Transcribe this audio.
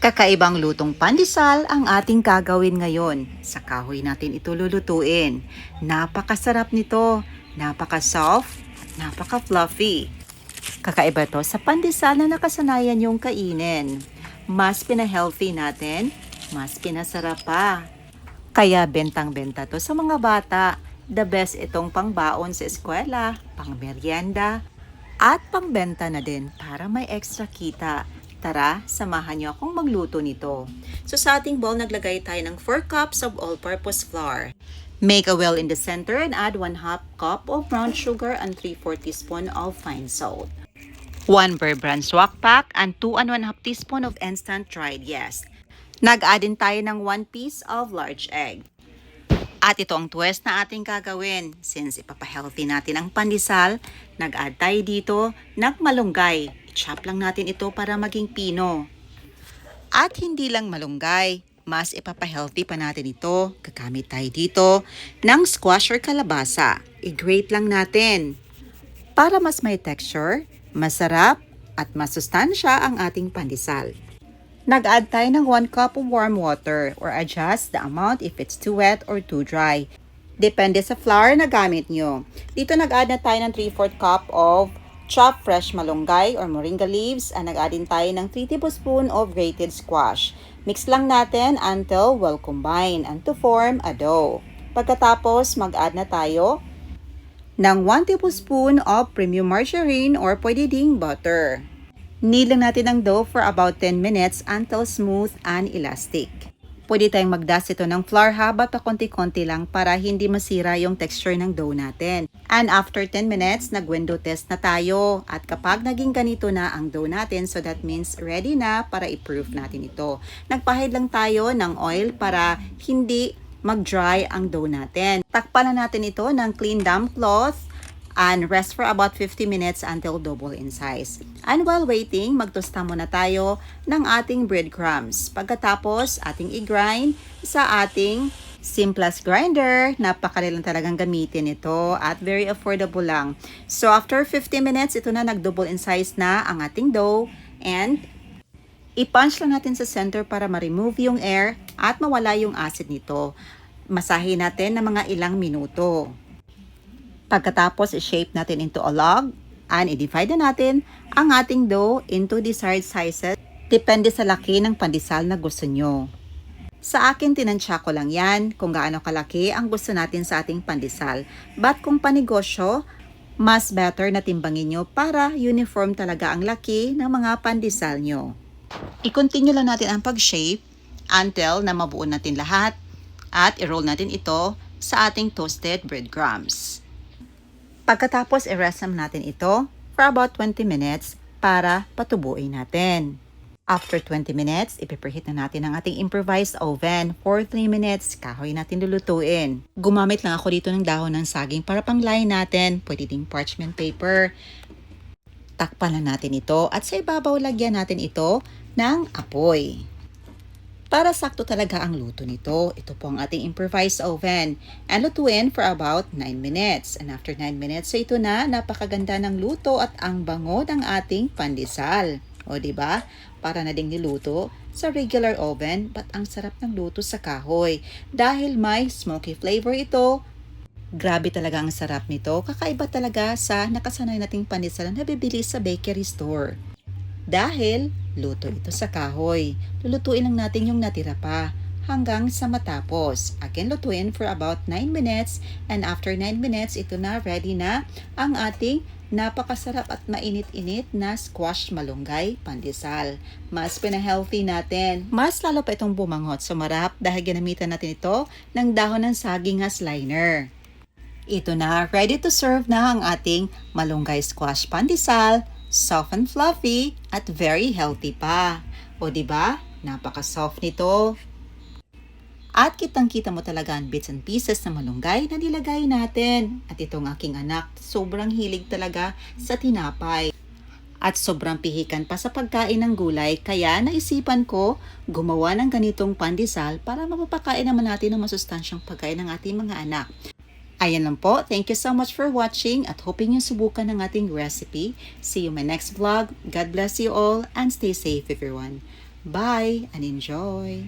Kakaibang lutong pandesal ang ating gagawin ngayon. Sa kahoy natin ito lulutuin. Napakasarap nito, napaka-soft, napaka-fluffy. Kakaiba to sa pandesal na nakasanayan yung kainin. Mas pina-healthy natin, mas pinasarap pa. Kaya bentang-benta to sa mga bata. The best itong pangbaon sa eskwela, pang merienda, at pangbenta na din para may extra kita. Tara, samahan niyo akong magluto nito. So sa ating bowl, naglagay tayo ng 4 cups of all-purpose flour. Make a well in the center and add 1/2 cup of brown sugar and 3/4 teaspoon of fine salt. 1 Bear Brand swak pack and 2 1/2 teaspoon of instant dried yeast. Nag-add din tayo ng 1 piece of large egg. At ito ang twist na ating gagawin. Since ipapahealthy natin ang pandesal, nag-add tayo dito ng malunggay. I-chop lang natin ito para maging pino. At hindi lang malunggay, mas ipapahealthy pa natin ito. Gagamit tayo dito ng squash or kalabasa. I-grate lang natin para mas may texture, masarap, at masustansya ang ating pandesal. Nag-add tayo ng 1 cup of warm water or adjust the amount if it's too wet or too dry. Depende sa flour na gamit nyo. Dito nag-add na tayo ng 3/4 cup of chopped fresh malunggay or moringa leaves and nag-add din tayo ng 3 tablespoon of grated squash. Mix lang natin until well combined and to form a dough. Pagkatapos, mag-add na tayo ng 1 tablespoon of premium margarine or pwede ding butter. Knead lang natin ang dough for about 10 minutes until smooth and elastic. Pwede tayong magdust ito ng flour habang konti-konti lang para hindi masira yung texture ng dough natin. And after 10 minutes, nag-window test na tayo. At kapag naging ganito na ang dough natin, so that means ready na para i-proof natin ito. Nagpahid lang tayo ng oil para hindi mag-dry ang dough natin. Takpan na natin ito ng clean damp cloth and rest for about 50 minutes until double in size. And while waiting, magtosta muna tayo ng ating breadcrumbs. Pagkatapos, ating i-grind sa ating simplest grinder. Napakali lang talagang gamitin ito at very affordable lang. So after 50 minutes, ito na nag-double in size na ang ating dough and i-punch lang natin sa center para ma-remove yung air at mawala yung acid nito. Masahin natin ng mga ilang minuto. Pagkatapos, i-shape natin into a log and i-divide na natin ang ating dough into desired sizes. Depende sa laki ng pandesal na gusto nyo. Sa akin, tinansya ko lang yan kung gaano kalaki ang gusto natin sa ating pandesal. But kung panegosyo, mas better na timbangin nyo para uniform talaga ang laki ng mga pandesal nyo. I-continue lang natin ang pag-shape until na mabuo natin lahat at i-roll natin ito sa ating toasted breadcrumbs. Pagkatapos, i-rest natin ito for about 20 minutes para patubuin natin. After 20 minutes, ipipreheat na natin ang ating improvised oven for 3 minutes. Kahoy natin lulutuin. Gumamit lang ako dito ng dahon ng saging para panglayin natin. Pwede ding parchment paper. Takpan na natin ito at sa ibabaw lagyan natin ito ng apoy. Para sakto talaga ang luto nito, ito po ang ating improvised oven. And lutuin for about 9 minutes. And after 9 minutes, so ito na, napakaganda ng luto at ang bango ng ating pandesal. O diba? Para na ding niluto sa regular oven, but ang sarap ng luto sa kahoy. Dahil may smoky flavor ito, grabe talaga ang sarap nito. Kakaiba talaga sa nakasanay nating pandesal na nabibili sa bakery store. Dahil luto ito sa kahoy. Lulutuin lang natin yung natira pa hanggang sa matapos. Again, lutuin for about 9 minutes and after 9 minutes, ito na ready na ang ating napakasarap at mainit-init na squash malunggay pandesal. Mas pina-healthy natin. Mas lalo pa itong bumangot sumarap dahil ginamitan natin ito ng dahon ng saging as liner. Ito na, ready to serve na ang ating malunggay squash pandesal. Soft and fluffy at very healthy pa. O diba? Napaka-soft nito. At kitang-kita mo talaga ang bits and pieces na malunggay na nilagay natin. At itong aking anak, sobrang hilig talaga sa tinapay. At sobrang pihikan pa sa pagkain ng gulay, kaya naisipan ko gumawa ng ganitong pandesal para mapapakain naman natin ng masustansyang pagkain ng ating mga anak. Ayan lang po. Thank you so much for watching at hoping yung subukan ng ating recipe. See you in my next vlog. God bless you all and stay safe everyone. Bye and enjoy!